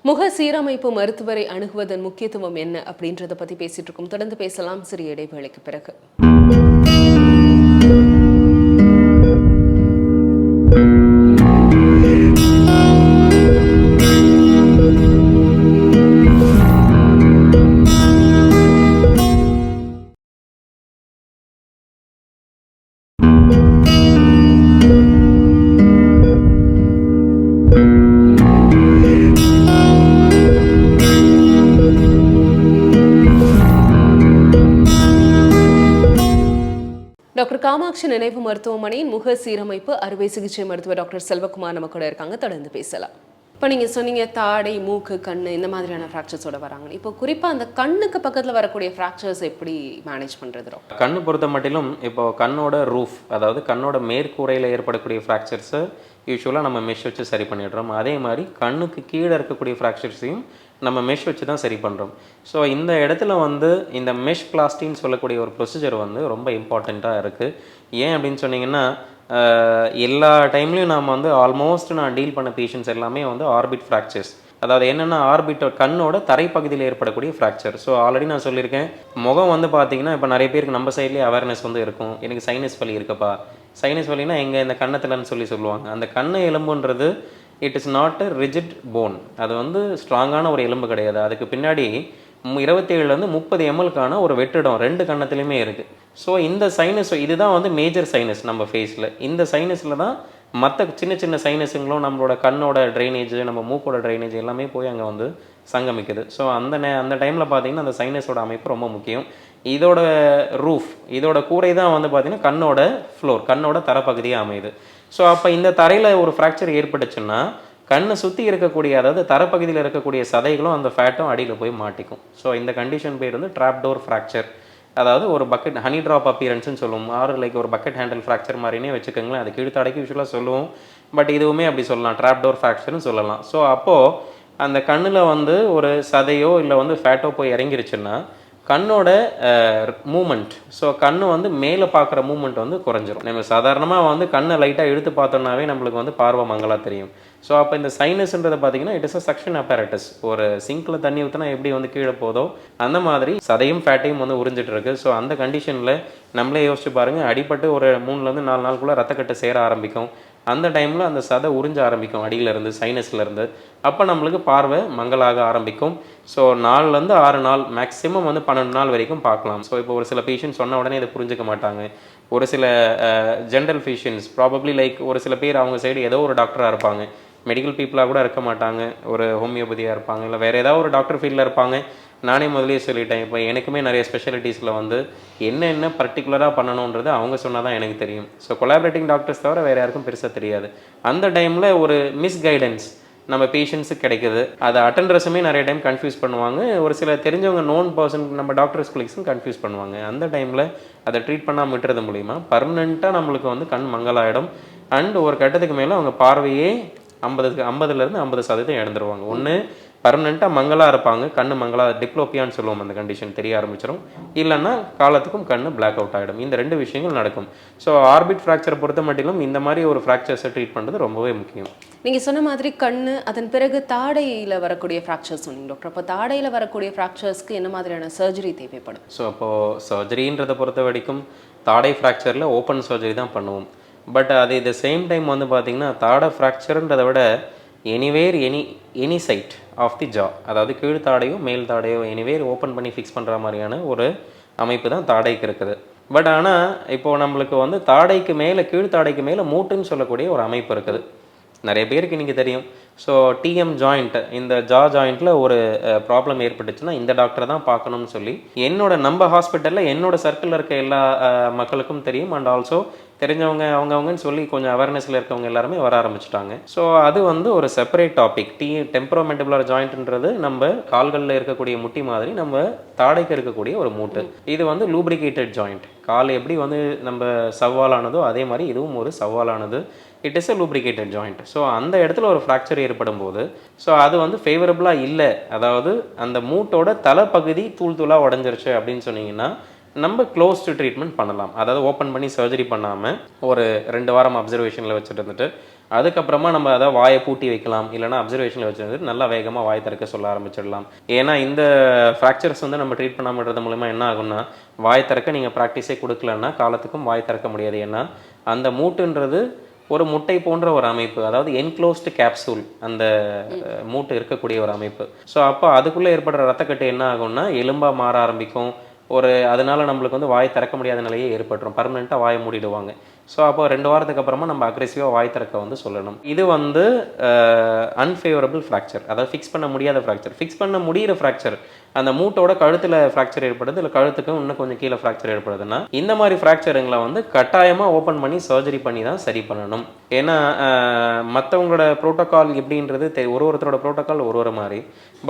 முக சீரமைப்பு மருத்துவரை அணுகுவதன் முக்கியத்துவம் என்ன அப்படின்றத பற்றி பேசிட்டு இருக்கோம். தொடர்ந்து பேசலாம் சிறிய இடைவேளைக்கு பிறகு. டாக்டர் காமாட்சி நினைவு மருத்துவமனையின் முக சீரமைப்பு அறுவை சிகிச்சை மருத்துவர் டாக்டர் செல்வகுமார் நம்ம கூட இருக்காங்க. தொடர்ந்து பேசலாம். இப்போ நீங்கள் சொன்னீங்க தாடை, மூக்கு, கண் இந்த மாதிரியான ஃப்ராக்சர்ஸோட வராங்க. இப்போ குறிப்பாக அந்த கண்ணுக்கு பக்கத்தில் வரக்கூடிய ஃப்ராக்சர்ஸ் எப்படி மேனேஜ் பண்ணுறது டாக்டர்? கண்ணு பொறுத்த மட்டிலும் இப்போ கண்ணோட ரூஃப், அதாவது கண்ணோட மேற்கூரையில் ஏற்படக்கூடிய ஃப்ராக்சர்ஸை யூஸ்வலாக நம்ம மெஷ் வச்சு சரி பண்ணிடுறோம். அதே மாதிரி கண்ணுக்கு கீழே இருக்கக்கூடிய ஃப்ராக்சர்ஸையும் நம்ம மெஷ் வச்சு தான் சரி பண்ணுறோம். ஸோ இந்த இடத்துல வந்து இந்த மெஷ் பிளாஸ்டின்னு சொல்லக்கூடிய ஒரு ப்ரொசீஜர் வந்து ரொம்ப இம்பார்ட்டண்ட்டாக இருக்குது. ஏன் அப்படின்னு சொன்னீங்கன்னா, எல்லா டைம்லையும் நாம் வந்து ஆல்மோஸ்ட் நான் டீல் பண்ண பேஷண்ட்ஸ் எல்லாமே வந்து ஆர்பிட் ஃப்ராக்சர்ஸ், அதாவது என்னென்னா ஆர்பிட் கண்ணோட தரைப்பகுதியில் ஏற்படக்கூடிய ஃப்ராக்சர். ஸோ ஆல்ரெடி நான் சொல்லியிருக்கேன், முகம் வந்து பார்த்தீங்கன்னா இப்போ நிறைய பேருக்கு நம்ம சைட்லேயே அவேர்னஸ் வந்து இருக்கும், எனக்கு சைனஸ் வலி இருக்குப்பா, சைனஸ் வலினா எங்கே இந்த கண்ணத்துலன்னு சொல்லுவாங்க. அந்த கண்ணு எலும்புன்றது it is not a rigid bone, அது வந்து ஸ்ட்ராங்கான ஒரு எலும்பு கிடையாது. அதுக்கு பின்னாடி 27 30 mlக்கான ஒரு வெற்றிடம் 2 கண்ணத்துலையுமே இருக்குது. ஸோ இந்த சைனஸ் இதுதான் வந்து மேஜர் சைனஸ் நம்ம ஃபேஸில். இந்த சைனஸில் தான் மற்ற சின்ன சின்ன சைனஸுங்களும் நம்மளோட கண்ணோட ட்ரைனேஜ், நம்ம மூக்கோட ட்ரைனேஜ் எல்லாமே போய் அங்கே வந்து சங்கமிக்குது. ஸோ அந்த டைமில் பார்த்தீங்கன்னா அந்த சைனஸோட அமைப்பு ரொம்ப முக்கியம். இதோட ரூஃப், இதோட கூரை தான் வந்து பார்த்திங்கன்னா கண்ணோட ஃப்ளோர், கண்ணோட தரப்பகுதியாக அமையுது. ஸோ அப்போ இந்த தரையில் ஒரு ஃப்ராக்சர் ஏற்பட்டுச்சுன்னா கண்ணை சுற்றி இருக்கக்கூடிய, அதாவது தரப்பகுதியில் இருக்கக்கூடிய சதைகளும் அந்த ஃபேட்டும் அடியில் போய் மாட்டிக்கும். ஸோ இந்த கண்டிஷன் பேர் வந்து ட்ராப் டோர் ஃப்ராக்சர், அதாவது ஒரு பக்கெட் ஹனி ட்ராப் அப்பியரன்ஸ்னு சொல்லுவோம், ஆறு லைக் ஒரு பக்கெட் ஹேண்டில் ஃப்ராக்சர் மாதிரினே வச்சுக்கோங்களேன். அது கீழ்த்தாடைக்கு யூஸ்வலாக சொல்லுவோம், பட் இதுவுமே அப்படி சொல்லலாம், ட்ராப் டோர் ஃப்ராக்சர்னு சொல்லலாம். ஸோ அப்போது அந்த கண்ணில் வந்து ஒரு சதையோ இல்லை வந்து ஃபேட்டோ போய் இறங்கிருச்சுன்னா கண்ணோட மூமெண்ட், ஸோ கண்ணு வந்து மேலே பார்க்குற மூமெண்ட் வந்து குறைஞ்சிரும். நம்ம சாதாரணமாக வந்து கண்ணை லைட்டாக இழுத்து பார்த்தோம்னாவே நம்மளுக்கு வந்து பார்வை மங்கலாக தெரியும். ஸோ அப்போ இந்த சைனஸ்ன்றதை பார்த்தீங்கன்னா இட் இஸ் அ சக்ஷன் அப்பேரட்டஸ். ஒரு சிங்கில் தண்ணி ஊற்றினா எப்படி வந்து கீழே போதோ அந்த மாதிரி சதையும் ஃபேட்டையும் வந்து உறிஞ்சிட்டு இருக்கு. ஸோ அந்த கண்டிஷனில் நம்மளே யோசிச்சு பாருங்கள், அடிபட்டு ஒரு 3 4 நாளுக்குள்ளே ரத்தக்கட்டு சேர ஆரம்பிக்கும். அந்த டைமில் அந்த சதை உறிஞ்ச ஆரம்பிக்கும் அடியிலேருந்து, சைனஸ்லேருந்து. அப்போ நம்மளுக்கு பார்வை மங்கலாக ஆரம்பிக்கும். ஸோ 4 6 நாள், மேக்ஸிமம் வந்து 12 நாள் வரைக்கும் பார்க்கலாம். ஸோ இப்போ ஒரு சில பேஷண்ட் சொன்ன உடனே இதை புரிஞ்சுக்க மாட்டாங்க. ஒரு சில ஜென்ரல் பேஷண்ட்ஸ் ப்ராபப்ளி லைக் ஒரு சில பேர் அவங்க சைடு ஏதோ ஒரு டாக்டராக இருப்பாங்க, மெடிக்கல் பீப்புளாக கூட இருக்க மாட்டாங்க, ஒரு ஹோமியோபதியாக இருப்பாங்க, இல்லை வேறு ஏதாவது ஒரு டாக்டர் ஃபீல்டில் இருப்பாங்க. நானே முதலே சொல்லிட்டேன், இப்போ எனக்குமே நிறைய ஸ்பெஷாலிட்டிஸில் வந்து என்ன பர்டிகுலராக பண்ணணுன்றது அவங்க சொன்னால் தான் எனக்கு தெரியும். ஸோ கொலாபரேட்டிங் டாக்டர்ஸ் தவிர வேறு யாருக்கும் பெருசாக தெரியாது. அந்த டைமில் ஒரு மிஸ்கைடன்ஸ் நம்ம பேஷண்ட்ஸுக்கு கிடைக்குது. அதை அட்டெண்டர்ஸுமே நிறைய டைம் கன்ஃபியூஸ் பண்ணுவாங்க, ஒரு சில தெரிஞ்சவங்க நோன் பர்சன் நம்ம டாக்டர்ஸ் கொலீக்ஸும் கன்ஃபியூஸ் பண்ணுவாங்க. அந்த டைமில் அதை ட்ரீட் பண்ணாமல் விட்டுறது மூலிமா பர்மனெண்ட்டாக நம்மளுக்கு வந்து கண் மங்கலாயிடும். அண்ட் ஒரு கட்டத்துக்கு மேலே அவங்க பார்வையே 50% 50% இழந்துருவாங்க. ஒன்று பர்மனெண்ட்டாக மங்கலாக இருப்பாங்க, கண்ணு மங்களா டிப்ளோப்பியான்னு சொல்லுவோம், அந்த கண்டிஷன் தெரிய ஆரம்பிச்சிடும். இல்லைன்னா காலத்துக்கும் கண்ணு பிளாக் அவுட் ஆகிடும். இந்த 2 விஷயங்கள் நடக்கும். ஸோ ஆர்பிட் ஃப்ராக்சரை பொறுத்த மட்டிலும் இந்த மாதிரி ஒரு ஃப்ராக்சர்ஸை ட்ரீட் பண்ணுறது ரொம்பவே முக்கியம். நீங்கள் சொன்ன மாதிரி கண்ணு, அதன் பிறகு தாடையில் வரக்கூடிய ஃப்ராக்சர்ஸ் சொன்னீங்க டாக்டர். அப்போ தாடையில் வரக்கூடிய ஃப்ராக்சர்ஸ்க்கு என்ன மாதிரியான சர்ஜரி தேவைப்படும்? ஸோ அப்போது சர்ஜரின்றதை பொறுத்த வரைக்கும் தாடை ஃப்ராக்சரில் ஓப்பன் சர்ஜரி தான் பண்ணுவோம். பட் அது த சேம் டைம் வந்து பார்த்திங்கன்னா தாடை ஃப்ராக்சர்ன்றதை விட anywhere any side of the jaw, அதாவது கீழ் தாடையோ மேல் தாடையோ எனிவேர் ஓப்பன் பண்ணி ஃபிக்ஸ் பண்ணுற மாதிரியான ஒரு அமைப்பு தான் தாடைக்கு இருக்குது. பட் ஆனால் இப்போது நம்மளுக்கு வந்து தாடைக்கு மேலே, கீழ் தாடைக்கு மேலே மூட்டுன்னு சொல்லக்கூடிய ஒரு அமைப்பு இருக்குது. நிறைய பேருக்கு இன்றைக்கி தெரியும். ஸோ டிஎம் ஜாயிண்ட், இந்த ஜா ஜாயிண்ட்டில் ஒரு ப்ராப்ளம் ஏற்பட்டுச்சுன்னா இந்த டாக்டரை தான் பார்க்கணும்னு சொல்லி நம்ம ஹாஸ்பிட்டலில் என்னோட சர்க்கிளில் இருக்க எல்லா மக்களுக்கும் தெரியும். அண்ட் ஆல்சோ தெரிஞ்சவங்க அவங்கவுங்கன்னு சொல்லி கொஞ்சம் அவேர்னஸில் இருக்கவங்க எல்லாருமே வர ஆரம்பிச்சிட்டாங்க. ஸோ அது வந்து ஒரு செப்பரேட் டாபிக். டெம்பரோமெண்டபுலர் ஜாயிண்ட்ன்றது நம்ம கால்களில் இருக்கக்கூடிய முட்டி மாதிரி நம்ம தாடைக்கு இருக்கக்கூடிய ஒரு மூட்டு. இது வந்து லூப்ரிகேட்டட் ஜாயிண்ட். கால் எப்படி வந்து நம்ம சவ்வாலானதோ அதே மாதிரி இதுவும் ஒரு சவ்வாலானது. It is a lubricated joint. So அந்த இடத்துல ஒரு ஃப்ராக்சர் ஏற்படும் போது ஸோ அது வந்து ஃபேவரபுளாக இல்லை, அதாவது அந்த மூட்டோட தலைப்பகுதி தூள் தூளாக உடஞ்சிருச்சு அப்படின்னு சொன்னீங்கன்னா நம்ம க்ளோஸ்டு ட்ரீட்மெண்ட் பண்ணலாம். அதாவது ஓப்பன் பண்ணி சர்ஜரி பண்ணாமல் ஒரு 2 வாரம் அப்சர்வேஷனில் வச்சுட்டு இருந்துட்டு அதுக்கப்புறமா நம்ம அதை வாயை பூட்டி வைக்கலாம், இல்லைனா அப்சர்வேஷனில் வச்சுருந்துட்டு நல்லா வேகமாக வாய் திறக்க சொல்ல ஆரம்பிச்சிடலாம். ஏன்னா இந்த ஃப்ராக்சர்ஸ் வந்து நம்ம ட்ரீட் பண்ணாமறது மூலமா என்ன ஆகும்னா வாய் திறக்க நீங்கள் ப்ராக்டிஸே கொடுக்கலன்னா காலத்துக்கும் வாய் திறக்க முடியாது. ஏன்னா அந்த மூட்டுன்றது ஒரு முட்டை போன்ற ஒரு அமைப்பு, அதாவது என்க்ளோஸ்டு கேப்சூல் அந்த மூட்டு இருக்கக்கூடிய ஒரு அமைப்பு. ஸோ அப்போ அதுக்குள்ளே ஏற்படுற ரத்தக்கட்டு என்ன ஆகும்னா எலும்பாக மாற ஆரம்பிக்கும். அதனால நம்மளுக்கு வந்து வாய் திறக்க முடியாத நிலையே ஏற்பட்டுரும். பர்மனெண்ட்டாக வாயை மூடிடுவாங்க. ஸோ அப்போ 2 வாரத்துக்கு அப்புறமா நம்ம அக்ரெசிவாக வாய் திறக்க வந்து சொல்லணும். இது வந்து அன்ஃபேவரபிள் ஃப்ராக்சர், அதாவது ஃபிக்ஸ் பண்ண முடியாத ஃப்ராக்சர். ஃபிக்ஸ் பண்ண முடிகிற ஃப்ராக்சர் அந்த மூட்டோட கழுத்தில் ஃப்ராக்சர் ஏற்படுது, இல்லை கழுத்துக்கும் இன்னும் கொஞ்சம் கீழே ஃப்ராக்சர் ஏற்படுதுன்னா இந்த மாதிரி ஃப்ராக்சருங்களை வந்து கட்டாயமாக ஓப்பன் பண்ணி சர்ஜரி பண்ணி தான் சரி பண்ணணும். ஏன்னா மற்றவங்களோட ப்ரோட்டோக்கால் எப்படின்றது ஒருத்தரோட ப்ரோட்டோக்கால் ஒரு மாதிரி.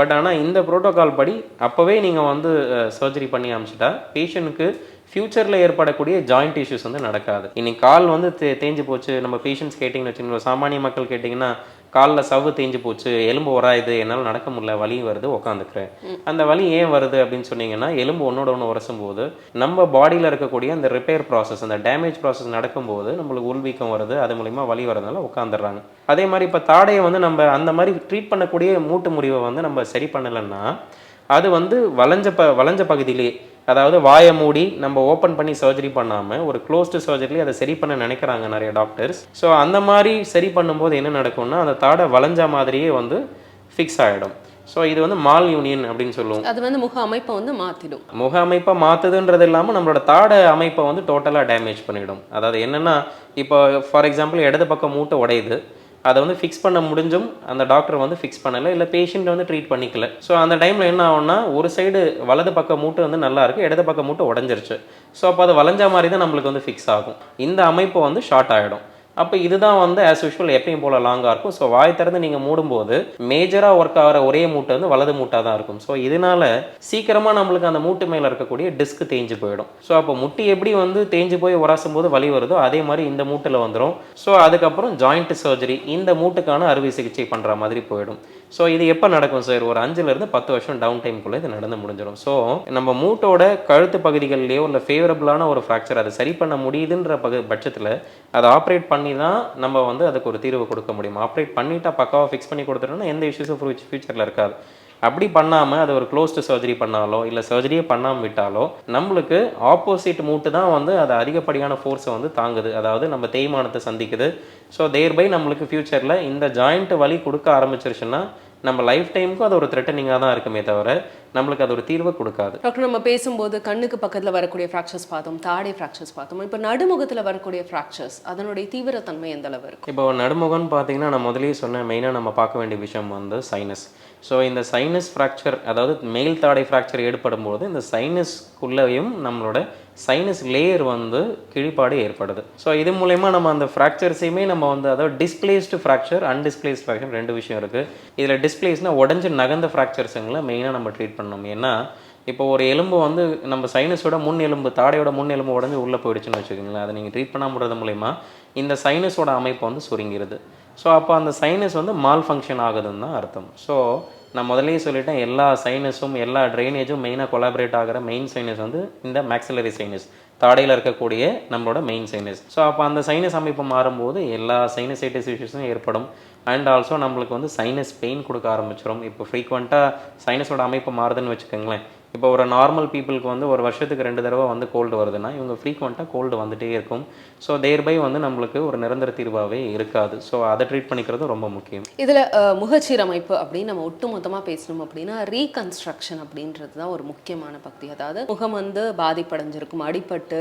பட் ஆனால் இந்த ப்ரோட்டோக்கால் படி அப்போவே நீங்கள் வந்து சர்ஜரி பண்ணி அமைச்சிட்டா பேஷண்ட்டுக்கு ஃபியூச்சரில் ஏற்படக்கூடிய ஜாயிண்ட் இஷ்யூஸ் வந்து நடக்காது. இன்னைக்கு கால் வந்து தேஞ்சு போச்சு, நம்ம பேஷண்ட்ஸ் கேட்டிங்கன்னு வச்சுக்கோங்க, சாமானிய மக்கள் கேட்டிங்கன்னா காலில் சவ்வு தேஞ்சு போச்சு, எலும்பு உராயுது, என்னால் நடக்க முடியல, வலி வருது, உட்காந்துக்கிறேன். அந்த வலி ஏன் வருது அப்படின்னு சொன்னீங்கன்னா எலும்பு ஒன்றோட ஒன்று உரசும் போது நம்ம பாடியில் இருக்கக்கூடிய அந்த ரிப்பேர் ப்ராசஸ், அந்த டேமேஜ் ப்ராசஸ் நடக்கும்போது நம்மளுக்கு உள்வீக்கம் வருது, அது மூலிமா வலி வரதுனால உட்காந்துடுறாங்க. அதே மாதிரி இப்போ தாடையை வந்து நம்ம அந்த மாதிரி ட்ரீட் பண்ணக்கூடிய மூட்டு முறிவை வந்து நம்ம சரி பண்ணலைன்னா அது வந்து வளைஞ்ச பகுதியிலே, அதாவது வாயை மூடி நம்ம ஓப்பன் பண்ணி சர்ஜரி பண்ணாமல் ஒரு க்ளோஸ்டு சர்ஜரி அதை சரி பண்ண நினைக்கிறாங்க நிறைய டாக்டர்ஸ். ஸோ அந்த மாதிரி சரி பண்ணும்போது என்ன நடக்கும்னா அந்த தாடை வளைஞ்ச மாதிரியே வந்து ஃபிக்ஸ் ஆகிடும். ஸோ இது வந்து மால் யூனியன் அப்படின்னு சொல்லுவோம். அது வந்து முக அமைப்பை வந்து மாற்றிடும். முக அமைப்பை மாற்றுதுன்றது இல்லாமல் நம்மளோட தாடை அமைப்பை வந்து டோட்டலாக டேமேஜ் பண்ணிவிடும். அதாவது என்னென்னா இப்போ ஃபார் எக்ஸாம்பிள் இடது பக்கம் மூட்டை உடையுது, அதை வந்து ஃபிக்ஸ் பண்ண முடிஞ்சும் அந்த டாக்டர் வந்து ஃபிக்ஸ் பண்ணலை, இல்லை பேஷண்ட் வந்து ட்ரீட் பண்ணிக்கல. ஸோ அந்த டைமில் என்ன ஆகும்னா ஒரு சைடு வலது பக்கம் மூட்டு வந்து நல்லா இருக்குது, இடது பக்கம் மூட்டு உடஞ்சிருச்சு. ஸோ அப்போ அது வளைஞ்ச மாதிரி தான் நம்மளுக்கு வந்து ஃபிக்ஸ் ஆகும். இந்த அமைப்பு வந்து ஷார்ட் ஆகிடும். அப்போ இதுதான் வந்து ஆஸ் யூஷுவல் எப்பயும் போல் லாங்காக இருக்கும். ஸோ வாய் திறந்து நீங்கள் மூடும்போது மேஜராக ஒர்க் ஆகிற ஒரே மூட்டை வந்து வலது மூட்டாக தான் இருக்கும். ஸோ இதனால சீக்கிரமாக நம்மளுக்கு அந்த மூட்டு மேலே இருக்கக்கூடிய டிஸ்க் தேஞ்சு போயிடும். ஸோ அப்போ முட்டி எப்படி வந்து தேஞ்சு போய் உராசும் போது வலி வருதோ அதே மாதிரி இந்த மூட்டில் வந்துடும். ஸோ அதுக்கப்புறம் ஜாயிண்ட் சர்ஜரி, இந்த மூட்டுக்கான அறுவை சிகிச்சை பண்ணுற மாதிரி போயிடும். ஸோ இது எப்போ நடக்கும் சார்? ஒரு 5லேருந்து 10 வருஷம் டவுன் டைம்குள்ளே இது நடந்து முடிஞ்சிடும். ஸோ நம்ம மூட்டோட கழுத்து பகுதிகளிலேயோ இல்லை ஃபேவரபுளான ஒரு ஃப்ராக்சர் அதை சரி பண்ண முடியுதுன்ற பட்சத்தில் அதை ஆப்ரேட் பண்ணி தான் நம்ம வந்து அதுக்கு ஒரு தீர்வு கொடுக்க முடியும். ஆப்ரேட் பண்ணிட்டா பக்காவாக ஃபிக்ஸ் பண்ணி கொடுத்துட்டோம்னா எந்த இஷ்யூஸும் ஃபியூச்சரில் இருக்காது. அப்படி பண்ணாமல் அது ஒரு க்ளோஸ்டு சர்ஜரி பண்ணாலோ இல்லை சர்ஜரியே பண்ணாமல் விட்டாலோ நம்மளுக்கு ஆப்போசிட் மூட்டு தான் வந்து அது அதிகப்படியான ஃபோர்ஸை வந்து தாங்குது, அதாவது நம்ம தேய்மானத்தை சந்திக்குது. ஸோ தேர்பை நம்மளுக்கு ஃபியூச்சரில் இந்த ஜாயிண்ட் வலி கொடுக்க ஆரம்பிச்சிருச்சுன்னா நம்ம லைஃப் டைமுக்கும் அது ஒரு த்ரெட்டனிங்காக தான் இருக்குமே தவிர நம்மளுக்கு அது ஒரு தீர்வை கொடுக்காது. டாக்டர், நம்ம பேசும்போது கண்ணுக்கு பக்கத்தில் வரக்கூடிய ஃப்ராக்சர்ஸ் பார்த்தோம், தாடை ஃப்ராக்சர்ஸ் பார்த்தோம். இப்போ நடுமுகத்தில் வரக்கூடிய ஃப்ராக்சர்ஸ் அதனுடைய தீவிரத்தன்மை எந்த அளவு இருக்கும்? இப்போ நடுமுகம்னு பார்த்தீங்கன்னா நான் முதலேயே சொன்னேன், மெயினாக நம்ம பார்க்க வேண்டிய விஷயம் வந்து சைனஸ். ஸோ இந்த சைனஸ் ஃப்ராக்சர், அதாவது மேல் தாடை ஃப்ராக்சர் ஏற்படும் போது இந்த சைனஸ்குள்ளேயும் நம்மளோட சைனஸ் லேயர் வந்து கிழிப்பாடு ஏற்படுது. ஸோ இது மூலயமா நம்ம அந்த ஃப்ராக்சர்ஸையுமே நம்ம வந்து, அதாவது டிஸ்பிளேஸ்டு ஃப்ராக்சர், அன்டிஸ்பிளேஸ்ட் ஃப்ராக்சர் 2 விஷயம் இருக்குது. இதில் டிஸ்பிளேஸ்னால் உடஞ்சி நகர்ந்த ஃப்ராக்சர்ஸுங்களை மெயினாக நம்ம ட்ரீட் பண்ணணும். ஏன்னா இப்போ ஒரு எலும்பு வந்து நம்ம சைனஸோட முன் எலும்பு, தாடையோட முன் எலும்பு உடஞ்சி உள்ளே போயிடுச்சுன்னு வச்சுக்கோங்களேன், அதை நீங்கள் ட்ரீட் பண்ணாமல் மூலயமா இந்த சைனஸோட அமைப்பு வந்து சுருங்கிடுது. ஸோ அப்போ அந்த சைனஸ் வந்து மால் ஃபங்க்ஷன் ஆகுதுன்னு தான் அர்த்தம். ஸோ நான் முதலே சொல்லிட்டேன், எல்லா சைனஸும் எல்லா ட்ரைனேஜும் மெயினாக கொலாபரேட் ஆகிற மெயின் சைனஸ் வந்து இந்த மேக்ஸிலரி சைனஸ், தாடையில் இருக்கக்கூடிய நம்மளோட மெயின் சைனஸ். ஸோ அப்போ அந்த சைனஸ் அமைப்பு மாறும்போது எல்லா சைனசைட்டிஸ் இஷ்யூஸும் ஏற்படும். அண்ட் ஆல்சோ நம்மளுக்கு வந்து சைனஸ் பெயின் கொடுக்க ஆரம்பிச்சிடும். இப்போ ஃப்ரீக்வெண்ட்டாக சைனஸோட அமைப்பு மாறுதுன்னு வச்சுக்கோங்களேன். இப்போ ஒரு நார்மல் பீப்புளுக்கு வந்து ஒரு வருஷத்துக்கு 2 தடவை வந்து கோல்டு வருதுன்னா இவங்க ஃப்ரீக்வெண்ட்டாக கோல்டு வந்துகிட்டே இருக்கும். ஸோ தேர்பை வந்து நம்மளுக்கு ஒரு நிரந்தர தீர்வாகவே இருக்காது. ஸோ அதை ட்ரீட் பண்ணிக்கிறது ரொம்ப முக்கியம். இதில் முகச்சீரமைப்பு அப்படின்னு நம்ம ஒட்டு மொத்தமாக பேசணும் அப்படின்னா ரீகன்ஸ்ட்ரக்ஷன் அப்படின்றது தான் ஒரு முக்கியமான பகுதி. அதாவது முகம் வந்து பாதிப்படைஞ்சிருக்கும், அடிபட்டு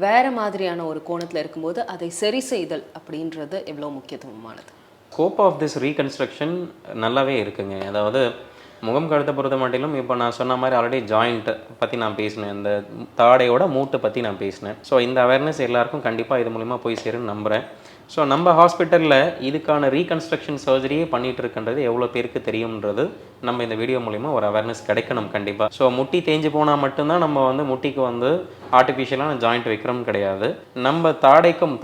வேறு மாதிரியான ஒரு கோணத்தில் இருக்கும்போது அதை சரி செய்தல் அப்படின்றது எவ்வளோ முக்கியத்துவமானது? ஸ்கோப் ஆஃப் திஸ் ரீகன்ஸ்ட்ரக்ஷன் நல்லாவே இருக்குங்க. அதாவது முகம் கழுத்தை பொறுத்த மட்டிலும் இப்போ நான் சொன்ன மாதிரி ஆல்ரெடி ஜாயிண்ட் பற்றி நான் பேசினேன், இந்த தாடையோட மூட்டை பற்றி நான் பேசினேன். ஸோ இந்த அவேர்னஸ் எல்லாருக்கும் கண்டிப்பாக இது மூலிமா போய் சேருன்னு நம்புகிறேன். ஸோ நம்ம ஹாஸ்பிட்டலில் இதுக்கான ரீகன்ஸ்ட்ரக்ஷன் சர்ஜரியே பண்ணிகிட்டு இருக்கின்றது எவ்வளோ பேருக்கு தெரியும்ன்றது நம்ம இந்த வீடியோ மூலிமா ஒரு அவேர்னஸ் கிடைக்கணும் கண்டிப்பாக. ஸோ முட்டி தேஞ்சு போனால் மட்டும்தான் நம்ம வந்து முட்டிக்கு வந்து ஆர்டிஃபிஷியலான ஜாயிண்ட் வைக்கிறோம் கிடையாது. நம்ம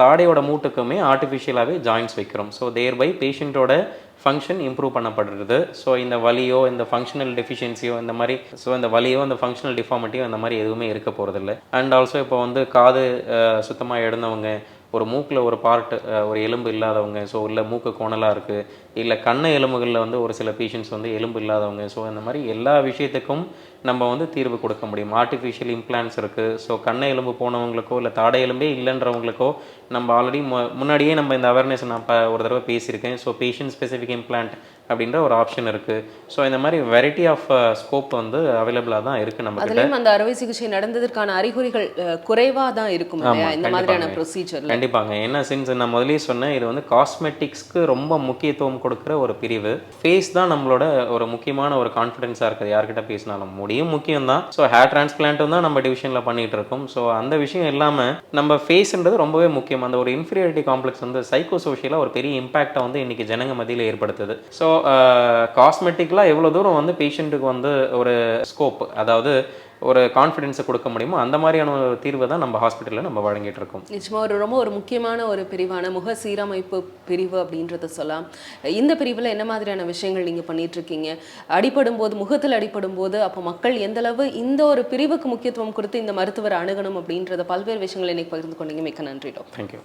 தாடையோட மூட்டுக்குமே ஆர்டிஃபிஷியலாகவே ஜாயிண்ட்ஸ் வைக்கிறோம். ஸோ தேர்பை பேஷண்ட்டோட ஃபங்க்ஷன் இம்ப்ரூவ் பண்ணப்படுறது. ஸோ இந்த வலியோ இந்த ஃபங்க்ஷனல் டெஃபிஷியன்சியோ இந்த மாதிரி இந்த வலியோ இந்த ஃபங்க்ஷனல் டிஃபார்மிட்டியோ இந்த மாதிரி எதுவுமே இருக்க போகிறதில்ல. அண்ட் ஆல்சோ இப்போ வந்து காது சுத்தமாக எழுந்தவங்க, ஒரு மூக்கில் ஒரு பார்ட் ஒரு எலும்பு இல்லாதவங்க, ஸோ இல்லை மூக்கு கோணலாக இருக்குது, இல்லை கண்ண எலும்புகளில் வந்து ஒரு சில பேஷண்ட்ஸ் வந்து எலும்பு இல்லாதவங்க, ஸோ இந்த மாதிரி எல்லா விஷயத்துக்கும் நம்ம வந்து தீர்வு கொடுக்க முடியும். ஆர்டிஃபிஷியல் இம்ப்ளான்ட்ஸ் இருக்குது. ஸோ கண்ண எலும்பு போனவங்களுக்கோ இல்லை தாடை எலும்பே இல்லைன்றவங்களுக்கோ நம்ம ஆல்ரெடி முன்னாடியே நம்ம இந்த அவேர்னஸ் நான் ஒரு தடவை பேசியிருக்கேன். ஸோ பேஷண்ட் ஸ்பெசிஃபிக் இம்ப்ளான்ட் அப்படின்ற ஒரு ஆப்ஷன் இருக்குது. ஸோ இந்த மாதிரி வெரைட்டி ஆஃப் ஸ்கோப் வந்து அவைலபிளாக தான் இருக்குது நம்ம கிட்ட. அதுலயும் அந்த அறுவை சிகிச்சை நடந்ததற்கான அறிகுறிகள் குறைவாக தான் இருக்கும் இல்லையா இந்த மாதிரியான ப்ரொசீஜர்? கண்டிப்பாங்க. என்ன சின்ஸ் நான் முதலே சொன்னேன், இது வந்து காஸ்மெட்டிக்ஸ்க்கு ரொம்ப முக்கியத்துவம் கொடுக்குற ஒரு பிரிவு. ஃபேஸ் தான் நம்மளோட ஒரு முக்கியமான ஒரு கான்ஃபிடென்ஸாக இருக்குது. யார்கிட்ட பேசினாலும் முடியும் முக்கியம் தான். ஸோ ஹேர் டிரான்ஸ்பிளான்ட்டும் தான் நம்ம டிவிஷனில் பண்ணிகிட்டு இருக்கோம். ஸோ அந்த விஷயம் இல்லாமல் நம்ம ஃபேஸ்ன்றது ரொம்பவே முக்கியம். அந்த ஒரு இன்ஃபீரியாரிட்டி காம்ப்ளெக்ஸ் வந்து சைக்கோ சோஷியலாக ஒரு பெரிய இம்பாக்டை வந்து இன்றைக்கி ஜனங்க மத்தியில் ஏற்படுத்துது. ஸோ காஸ்மெட்டிக்லாம் எவ்வளோ தூரம் வந்து பேஷண்ட்டுக்கு வந்து ஒரு ஸ்கோப், அதாவது ஒரு கான்ஃபிடென்ஸை கொடுக்க முடியுமோ அந்த மாதிரியான ஒரு தீர்வை தான் நம்ம ஹாஸ்பிட்டலில் நம்ம வழங்கிட்டு இருக்கோம். நிச்சயமாக ரொம்ப ஒரு முக்கியமான ஒரு பிரிவான முக சீரமைப்பு பிரிவு அப்படின்றத சொல்லலாம். இந்த பிரிவில் என்ன மாதிரியான விஷயங்கள் நீங்கள் பண்ணிட்டு இருக்கீங்க? அடிபடும் போது, முகத்தில் அடிபடும் போது அப்போ மக்கள் எந்தளவு இந்த ஒரு பிரிவுக்கு முக்கியத்துவம் கொடுத்து இந்த மருத்துவர் அணுகணும் அப்படின்றத பல்வேறு விஷயங்கள் இன்னைக்கு பகிர்ந்து கொண்டீங்க. மிக்க நன்றி டாக்டர். தேங்க்யூ.